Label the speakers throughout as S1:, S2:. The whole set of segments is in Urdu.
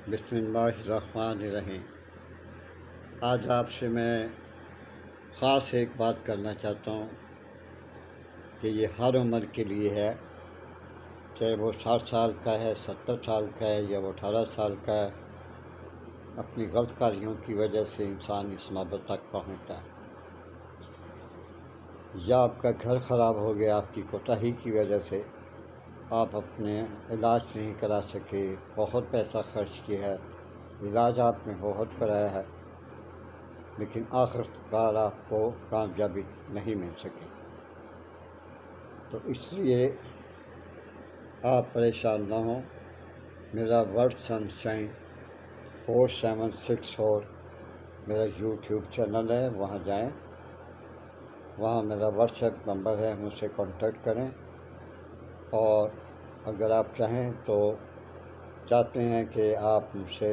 S1: بسم اللہ الرحمن الرحیم۔ آج آپ سے میں خاص ایک بات کرنا چاہتا ہوں کہ یہ ہر عمر کے لیے ہے، چاہے وہ 60 سال کا ہے، 70 سال کا ہے یا وہ 18 سال کا ہے۔ اپنی غلط کاریوں کی وجہ سے انسان اس نوبت تک پہنچتا ہے، یا آپ کا گھر خراب ہو گیا آپ کی کوتاہی کی وجہ سے، آپ اپنے علاج نہیں کرا سکے، بہت پیسہ خرچ کیا ہے، علاج آپ نے بہت کرایا ہے، لیکن آخر کار آپ کو کامیابی نہیں مل سکی۔ تو اس لیے آپ پریشان نہ ہوں۔ میرا ورڈ سن شائن 4764 میرا یوٹیوب چینل ہے، وہاں جائیں، وہاں میرا واٹس ایپ نمبر ہے، مجھ سے کانٹیکٹ کریں۔ اور اگر آپ چاہیں تو چاہتے ہیں کہ آپ مجھ سے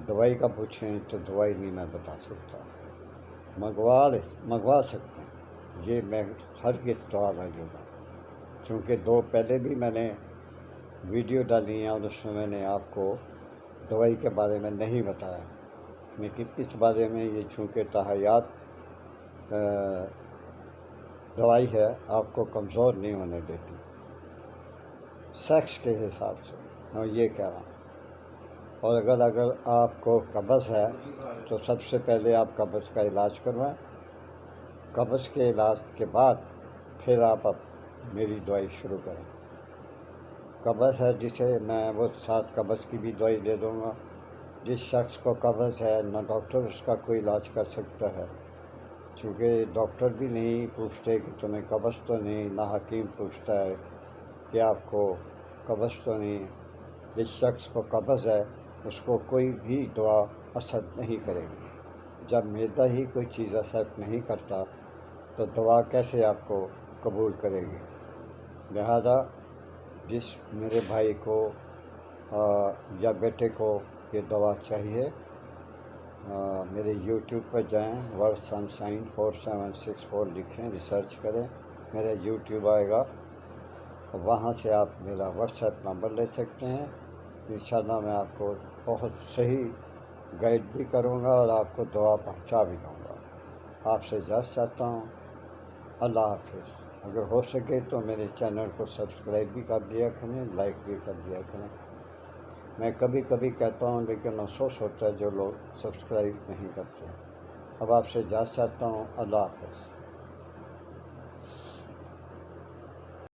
S1: دوائی کا پوچھیں تو دوائی نہیں میں بتا سکتا، منگوا سکتے ہیں، یہ میں ہرگز دوا نہ دوں گا، کیونکہ دو پہلے بھی میں نے ویڈیو ڈالی ہیں اور اس میں نے آپ کو دوائی کے بارے میں نہیں بتایا، لیکن اس بارے میں یہ چونکہ تحیات دوائی ہے، آپ کو کمزور نہیں ہونے دیتی سیکس کے حساب سے، میں یہ کہہ رہا ہوں۔ اور اگر آپ کو قبض ہے تو سب سے پہلے آپ قبض کا علاج کروائیں، قبض کے علاج کے بعد پھر آپ میری دوائی شروع کریں۔ قبض ہے جسے میں وہ ساتھ قبض کی بھی دوائی دے دوں گا۔ جس شخص کو قبض ہے نہ ڈاکٹر اس کا کوئی علاج کر سکتا ہے، چونکہ ڈاکٹر بھی نہیں پوچھتے کہ تمہیں قبض تو نہیں، نہ حکیم پوچھتا ہے کہ آپ کو قبض تو نہیں۔ جس شخص کو قبض ہے اس کو کوئی بھی دوا اثر نہیں کرے گی۔ جب معدہ ہی کوئی چیز اثر نہیں کرتا تو دوا کیسے آپ کو قبول کرے گی؟ لہذا جس میرے بھائی کو یا بیٹے کو یہ دوا چاہیے، میرے یوٹیوب پر جائیں، ورڈ سن شائن 4764 لکھیں، ریسرچ کریں، میرا یوٹیوب آئے گا، وہاں سے آپ میرا واٹس ایپ نمبر لے سکتے ہیں۔ انشاءاللہ میں آپ کو بہت صحیح گائیڈ بھی کروں گا اور آپ کو دوا پہنچا بھی دوں گا۔ آپ سے اجازت چاہتا ہوں، اللہ حافظ۔ اگر ہو سکے تو میرے چینل کو سبسکرائب بھی کر دیا کریں، لائک بھی کر دیا کریں۔ میں کبھی کبھی کہتا ہوں لیکن افسوس ہوتا ہے جو لوگ سبسکرائب نہیں کرتے۔ اب آپ سے اجازت چاہتا ہوں، اللہ حافظ۔